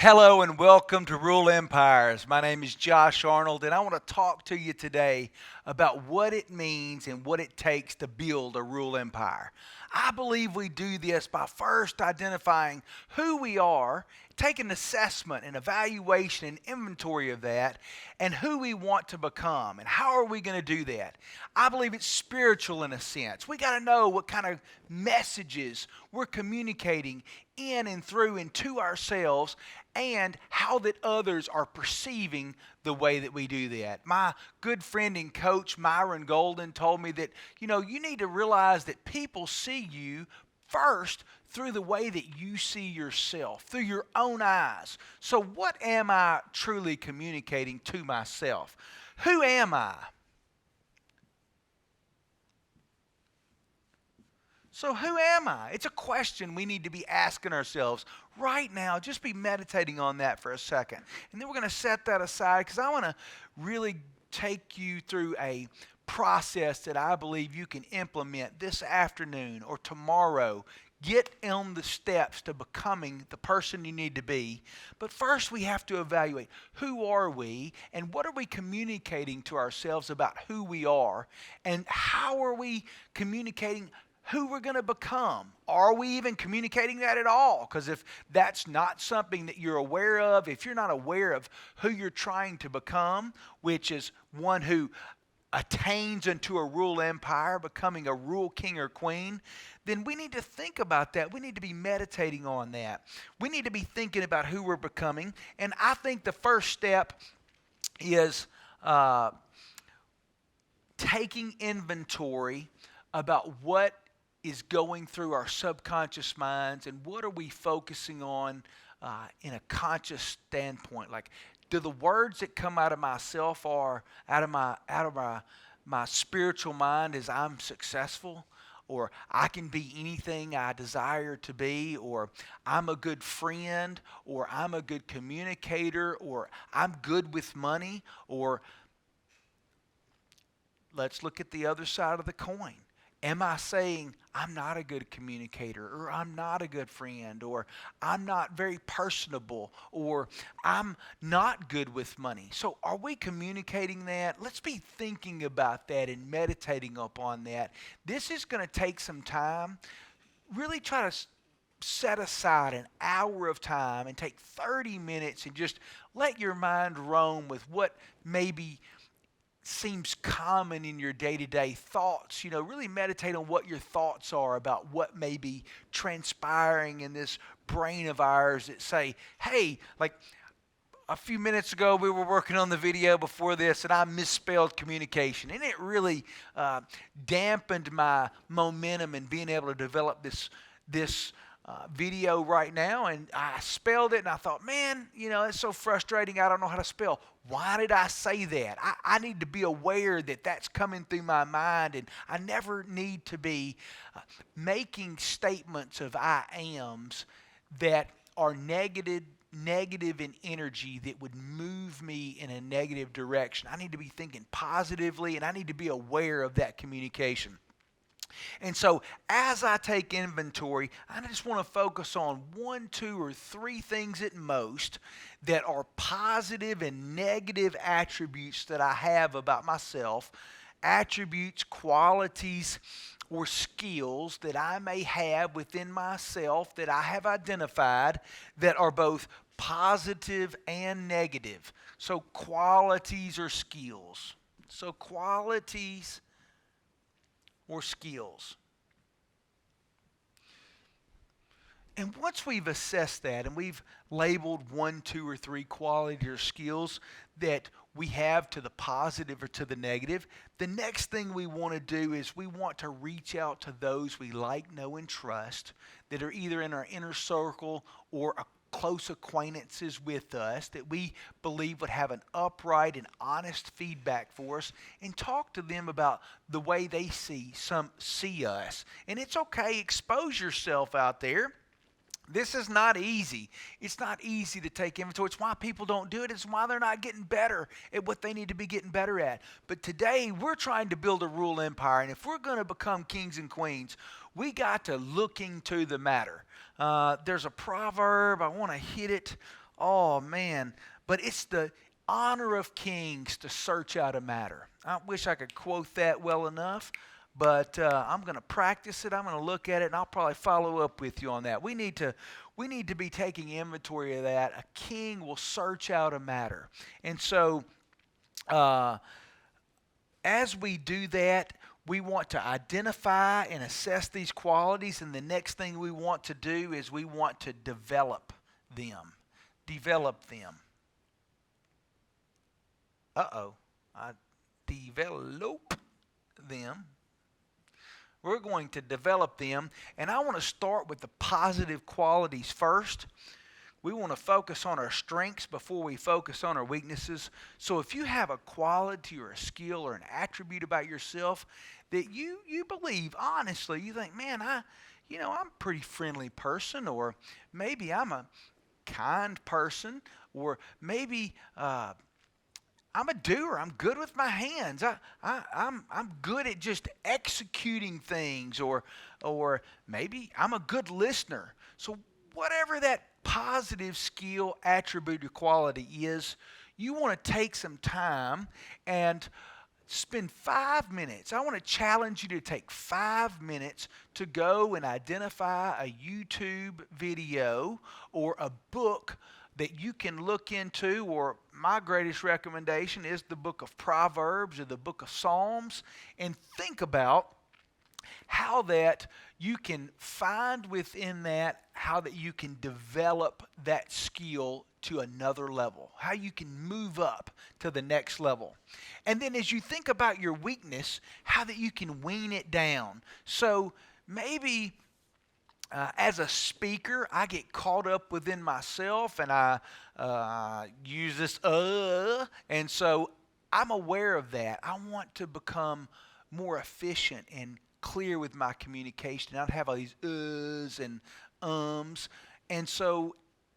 Hello and welcome to Rule Empires. My name is Josh Arnold, and I want to talk to you today about what it means and what it takes to build a rule empire. I believe we do this by first identifying who we are, take an assessment and evaluation and inventory of that, and who we want to become. And how are we going to do that? I believe it's spiritual in a sense. We got to know what kind of messages we're communicating in and through and to ourselves, and how that others are perceiving the way that we do that. My good friend and coach Myron Golden told me that, you need to realize that people see you first through the way that you see yourself, through your own eyes. So what am I truly communicating to myself? Who am I? So who am I? It's a question we need to be asking ourselves right now. Just be meditating on that for a second. And then we're going to set that aside because I want to really take you through a process that I believe you can implement this afternoon or tomorrow. Get on the steps to becoming the person you need to be. But first we have to evaluate who are we and what are we communicating to ourselves about who we are, and how are we communicating who we're going to become. Are we even communicating that at all? Because if that's not something that you're aware of, if you're not aware of who you're trying to become, which is one who attains into a rule empire, becoming a rule king or queen, then we need to think about that. We need to be meditating on that. We need to be thinking about who we're becoming. And I think the first step is taking inventory about what is going through our subconscious minds and what are we focusing on in a conscious standpoint. Like, do the words that come out of myself or out of my spiritual mind is I'm successful, or I can be anything I desire to be, or I'm a good friend, or I'm a good communicator, or I'm good with money, or let's look at the other side of the coin. Am I saying I'm not a good communicator, or I'm not a good friend, or I'm not very personable, or I'm not good with money? So are we communicating that? Let's be thinking about that and meditating upon that. This is going to take some time. Really try to set aside an hour of time and take 30 minutes and just let your mind roam with what maybe seems common in your day-to-day thoughts. Really meditate on what your thoughts are about what may be transpiring in this brain of ours that say, hey, like a few minutes ago we were working on the video before this and I misspelled communication, and it really dampened my momentum in being able to develop this video right now, and I spelled it and I thought, man, it's so frustrating, I don't know how to spell. Why did I say that? I need to be aware that that's coming through my mind, and I never need to be making statements of I ams that are negative in energy that would move me in a negative direction. I need to be thinking positively, and I need to be aware of that communication. And so as I take inventory, I just want to focus on 1, 2, or 3 things at most that are positive and negative attributes that I have about myself, attributes, qualities, or skills that I may have within myself that I have identified that are both positive and negative. So qualities or skills. So qualities or skills. And once we've assessed that and we've labeled 1, 2, or 3 qualities or skills that we have to the positive or to the negative, the next thing we want to do is we want to reach out to those we like, know, and trust that are either in our inner circle or close acquaintances with us that we believe would have an upright and honest feedback for us, and talk to them about the way they see us. And it's okay, expose yourself out there. This is not easy. It's not easy to take inventory. It's why people don't do it. It's why they're not getting better at what they need to be getting better at. But today, we're trying to build a rule empire. And if we're going to become kings and queens, we got to look into the matter. There's a proverb. I want to hit it Oh, man. But it's the honor of kings to search out a matter. I wish I could quote that well enough, but I'm going to practice it. I'm going to look at it, and I'll probably follow up with you on that. We need to be taking inventory of that. A king will search out a matter. And so as we do that, we want to identify and assess these qualities, and the next thing we want to do is we want to develop them. Develop them. I develop them. We're going to develop them, and I want to start with the positive qualities first. We want to focus on our strengths before we focus on our weaknesses. So if you have a quality or a skill or an attribute about yourself that you believe, honestly, you think, man, I'm a pretty friendly person, or maybe I'm a kind person, or maybe I'm a doer. I'm good with my hands. I'm good at just executing things, or maybe I'm a good listener. So whatever that positive skill, attribute, or quality is, you want to take some time and spend 5 minutes. I want to challenge you to take 5 minutes to go and identify a YouTube video or a book that you can look into, or my greatest recommendation is the book of Proverbs or the book of Psalms, and think about how that you can find within that how that you can develop that skill to another level, how you can move up to the next level. And then as you think about your weakness, how that you can wean it down. So maybe as a speaker, I get caught up within myself, and I use this and so I'm aware of that. I want to become more efficient and clear with my communication. I don't have all these and ums. And so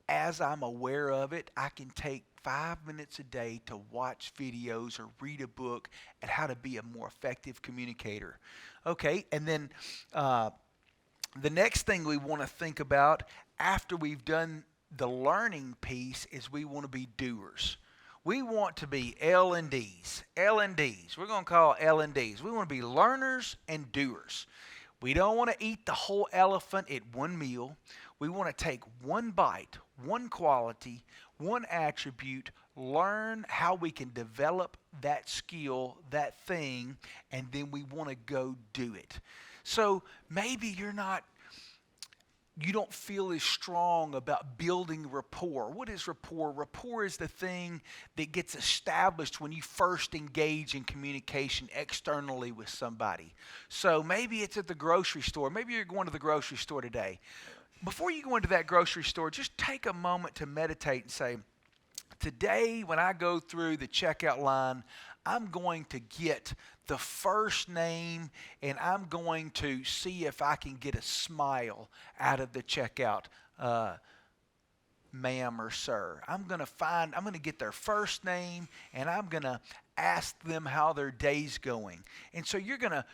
as I'm aware of it, I can take 5 minutes a day to watch videos or read a book at how to be a more effective communicator. Okay, and then the next thing we want to think about after we've done the learning piece is we want to be doers. We want to be L&Ds. L&Ds. We're going to call L&Ds. We want to be learners and doers. We don't want to eat the whole elephant at one meal. We want to take one bite, one quality, one attribute, learn how we can develop that skill, that thing, and then we want to go do it. So maybe you don't feel as strong about building rapport. What is rapport? Rapport is the thing that gets established when you first engage in communication externally with somebody. So maybe it's at the grocery store. Maybe you're going to the grocery store today. Before you go into that grocery store, just take a moment to meditate and say, today when I go through the checkout line, I'm going to get the first name, and I'm going to see if I can get a smile out of the checkout ma'am or sir. I'm going to get their first name, and I'm going to ask them how their day's going. And so you're going to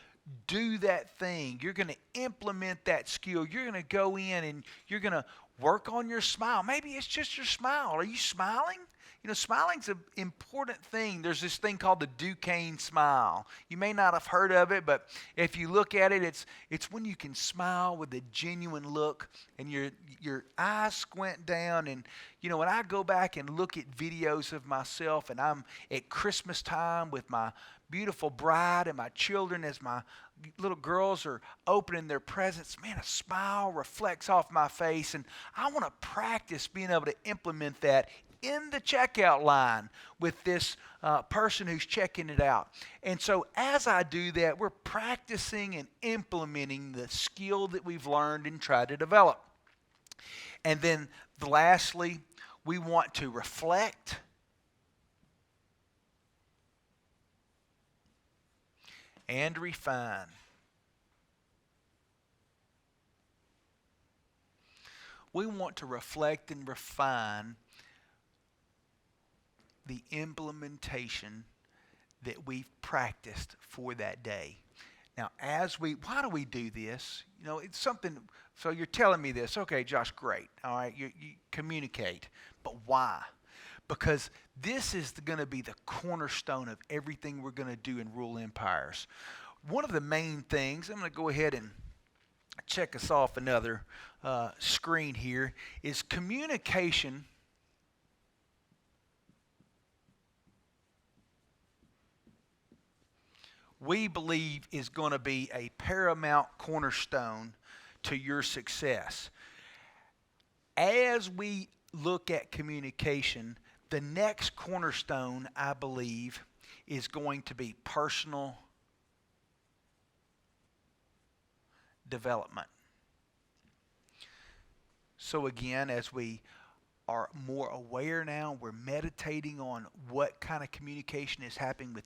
do that thing. You're going to implement that skill. You're going to go in and you're going to work on your smile. Maybe it's just your smile. Are you smiling? You know, smiling's an important thing. There's this thing called the Duquesne smile. You may not have heard of it, but if you look at it, it's when you can smile with a genuine look and your eyes squint down. And, you know, when I go back and look at videos of myself, and I'm at Christmas time with my beautiful bride and my children as my little girls are opening their presents, man, a smile reflects off my face. And I want to practice being able to implement that in the checkout line with this person who's checking it out. And so as I do that, we're practicing and implementing the skill that we've learned and tried to develop. And then lastly, we want to reflect and refine. We want to reflect and refine the implementation that we've practiced for that day. Now, why do we do this? It's something, so you're telling me this. Okay, Josh, great. All right, you communicate. But why? Because this is going to be the cornerstone of everything we're going to do in Rule Empires. One of the main things, I'm going to go ahead and check us off another screen here, is communication. We believe is going to be a paramount cornerstone to your success. As we look at communication, the next cornerstone, I believe, is going to be personal development. So again, as we are more aware now, we're meditating on what kind of communication is happening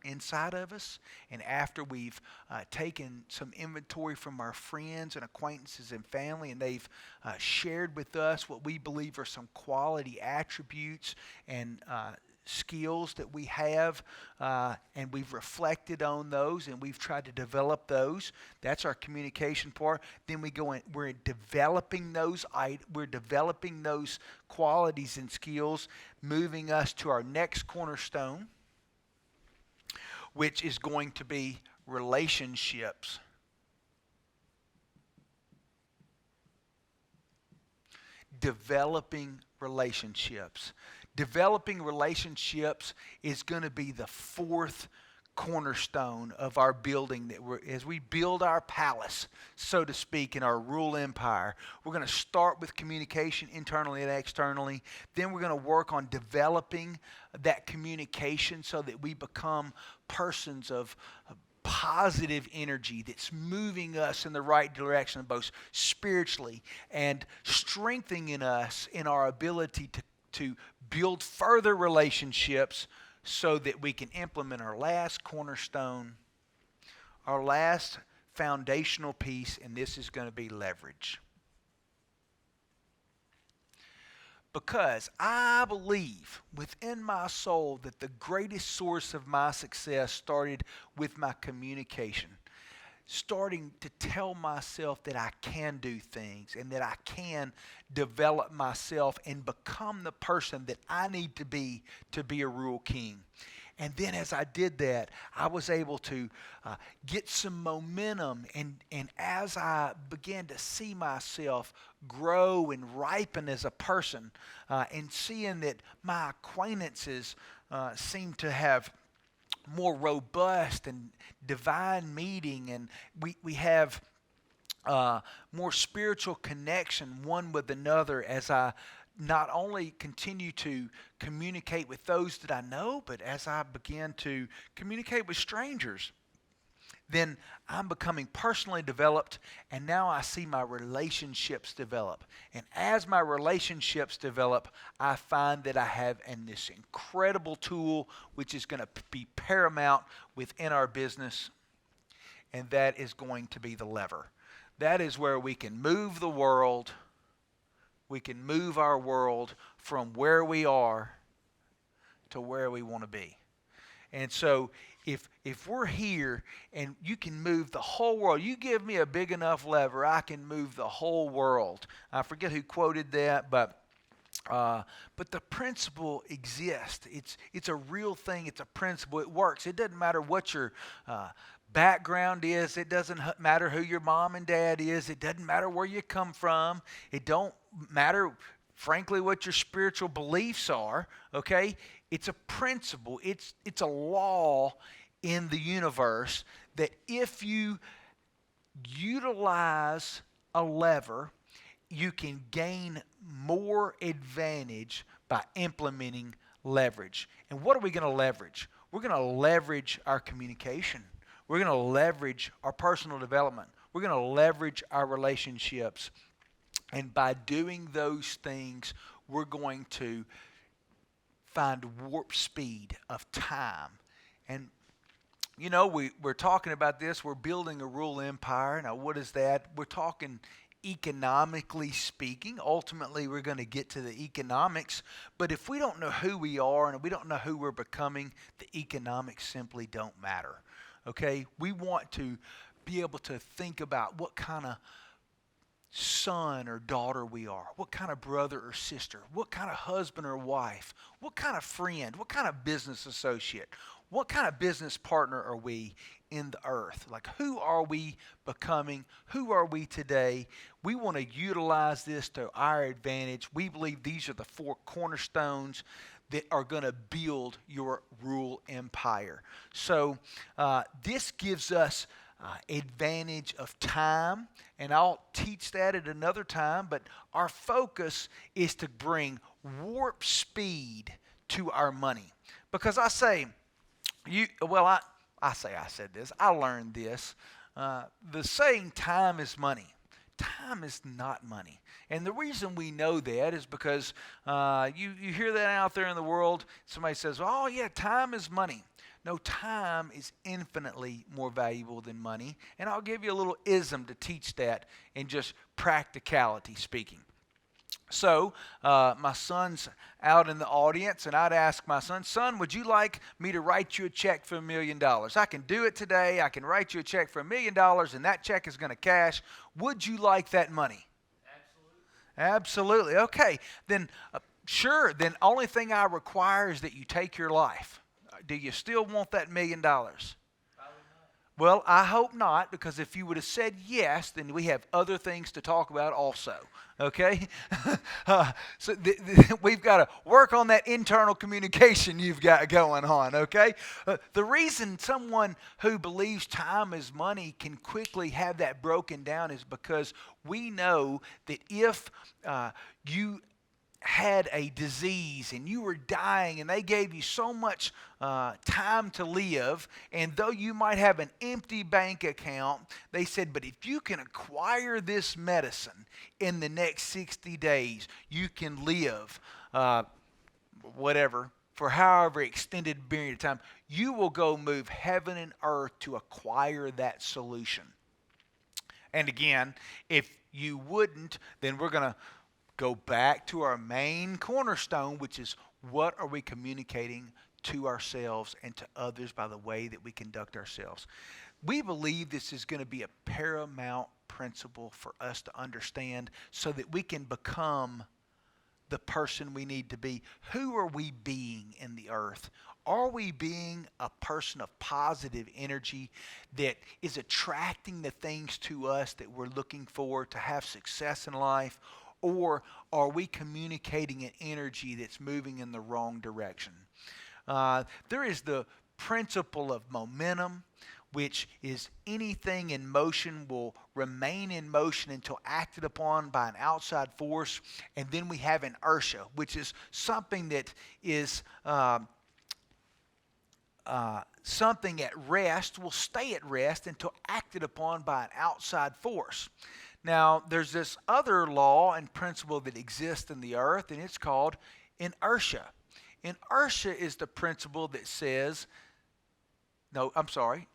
inside of us, and after we've taken some inventory from our friends and acquaintances and family, and they've shared with us what we believe are some quality attributes and skills that we have, and we've reflected on those and we've tried to develop those. That's our communication part. Then we're developing those qualities and skills, moving us to our next cornerstone, which is going to be relationships. Developing relationships. Developing relationships is going to be the fourth cornerstone of our building, as we build our palace, so to speak, in our Rule Empire. We're going to start with communication internally and externally. Then we're going to work on developing that communication so that we become persons of positive energy that's moving us in the right direction, both spiritually and strengthening us in our ability to build further relationships so that we can implement our last cornerstone, our last foundational piece, and this is going to be leverage. Because I believe within my soul that the greatest source of my success started with my communication. Starting to tell myself that I can do things and that I can develop myself and become the person that I need to be a real king. And then as I did that, I was able to get some momentum. And as I began to see myself grow and ripen as a person, and seeing that my acquaintances seemed to have more robust and divine meeting, and we have more spiritual connection one with another as I not only continue to communicate with those that I know, but as I begin to communicate with strangers. Then I'm becoming personally developed, and now I see my relationships develop. And as my relationships develop, I find that I have this incredible tool which is going to be paramount within our business, and that is going to be the lever. That is where we can move the world. We can move our world from where we are to where we want to be. And so if we're here and you can move the whole world, you give me a big enough lever, I can move the whole world. I forget who quoted that, but the principle exists. It's a real thing. It's a principle. It works. It doesn't matter what your background is. It doesn't matter who your mom and dad is. It doesn't matter where you come from. It don't matter, frankly, what your spiritual beliefs are. Okay? It's a principle. It's a law in the universe that if you utilize a lever, you can gain more advantage by implementing leverage. And what are we going to leverage? We're going to leverage our communication. We're going to leverage our personal development. We're going to leverage our relationships. And by doing those things, we're going to find warp speed of time. And we're talking about this. We're building a Rule Empire. Now, what is that? We're talking economically speaking. Ultimately, we're going to get to the economics. But if we don't know who we are and we don't know who we're becoming, the economics simply don't matter. Okay? We want to be able to think about what kind of son or daughter we are, what kind of brother or sister, what kind of husband or wife, what kind of friend, what kind of business associate, what kind of business partner are we in the earth? Like, who are we becoming? Who are we today? We want to utilize this to our advantage. We believe these are the four cornerstones that are going to build your rural empire. So this gives us advantage of time, and I'll teach that at another time, but our focus is to bring warp speed to our money. Because I say, I said this, I learned this. The saying, time is money. Time is not money. And the reason we know that is because you hear that out there in the world. Somebody says, oh yeah, time is money. No, time is infinitely more valuable than money. And I'll give you a little ism to teach that in just practicality speaking. So my son's out in the audience, and I'd ask my son, would you like me to write you a check for $1 million? I can do it today. I can write you a check for $1 million, and that check is going to cash. Would you like that money? Absolutely. Okay. Then, sure. Then only thing I require is that you take your life. Do you still want that $1 million? Well, I hope not, because if you would have said yes, then we have other things to talk about also, okay? So we've got to work on that internal communication you've got going on, okay? The reason someone who believes time is money can quickly have that broken down is because we know that if you had a disease and you were dying and they gave you so much time to live, and though you might have an empty bank account, they said, but if you can acquire this medicine in the next 60 days, you can live whatever, for however extended period of time. You will go move heaven and earth to acquire that solution. And again, if you wouldn't, then we're going to go back to our main cornerstone, which is what are we communicating to ourselves and to others by the way that we conduct ourselves. We believe this is going to be a paramount principle for us to understand so that we can become the person we need to be. Who are we being in the earth? Are we being a person of positive energy that is attracting the things to us that we're looking for to have success in life? Or are we communicating an energy that's moving in the wrong direction? There is the principle of momentum, which is anything in motion will remain in motion until acted upon by an outside force. And then we have inertia, which is something that is something at rest will stay at rest until acted upon by an outside force. Now, there's this other law and principle that exists in the earth, and it's called inertia. Inertia is the principle that says,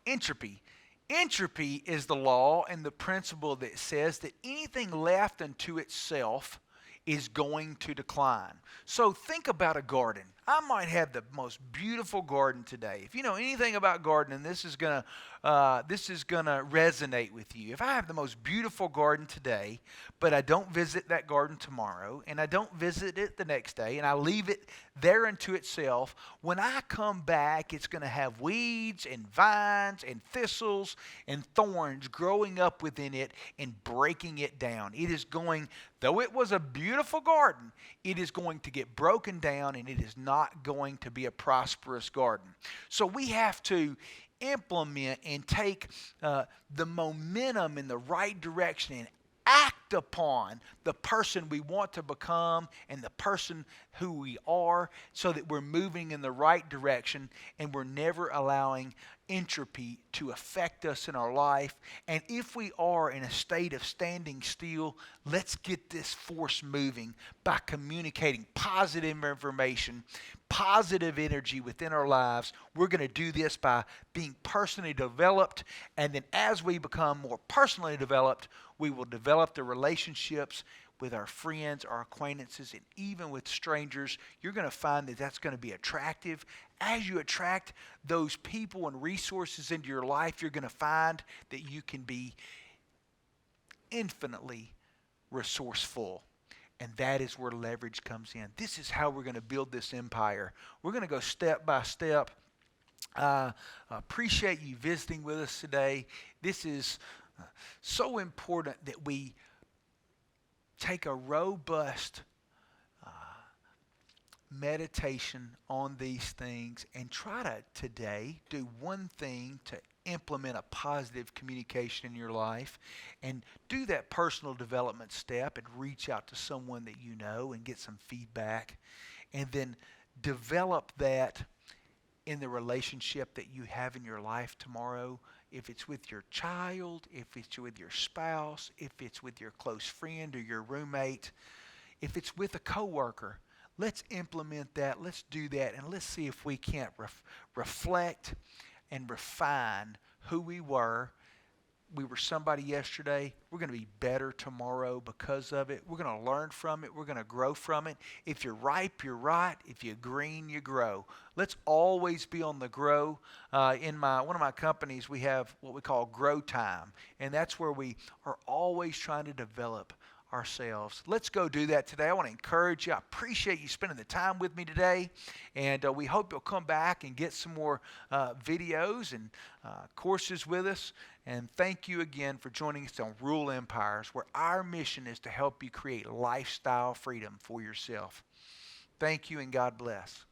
entropy. Entropy is the law and the principle that says that anything left unto itself is going to decline. So think about a garden. I might have the most beautiful garden today. If you know anything about gardening, this is gonna resonate with you. If I have the most beautiful garden today, but I don't visit that garden tomorrow, and I don't visit it the next day, and I leave it there unto itself, when I come back, it's going to have weeds and vines and thistles and thorns growing up within it and breaking it down. It is going, though it was a beautiful garden, it is going to get broken down, and it is not going to be a prosperous garden. So we have to implement and take the momentum in the right direction and act upon the person we want to become and the person who we are, so that we're moving in the right direction and we're never allowing entropy to affect us in our life. And if we are in a state of standing still, let's get this force moving by communicating positive information, positive energy within our lives. We're going to do this by being personally developed, and then as we become more personally developed, we will develop the relationships with our friends, our acquaintances, and even with strangers, you're going to find that that's going to be attractive. As you attract those people and resources into your life, you're going to find that you can be infinitely resourceful. And that is where leverage comes in. This is how we're going to build this empire. We're going to go step by step. Appreciate you visiting with us today. This is so important that we take a robust meditation on these things and try to today do one thing to implement a positive communication in your life, and do that personal development step and reach out to someone that you know and get some feedback, and then develop that in the relationship that you have in your life tomorrow. If it's with your child, if it's with your spouse, if it's with your close friend or your roommate, if it's with a coworker, let's implement that. Let's do that, and let's see if we can't reflect and refine who we were. We were somebody yesterday. We're going to be better tomorrow because of it. We're going to learn from it. We're going to grow from it. If you're ripe, you're right. If you're green, you grow. Let's always be on the grow. In one of my companies, we have what we call grow time, and that's where we are always trying to develop ourselves. Let's go do that today. I want to encourage you. I appreciate you spending the time with me today, and we hope you'll come back and get some more videos and courses with us. And thank you again for joining us on Rule Empires, where our mission is to help you create lifestyle freedom for yourself. Thank you, and God bless.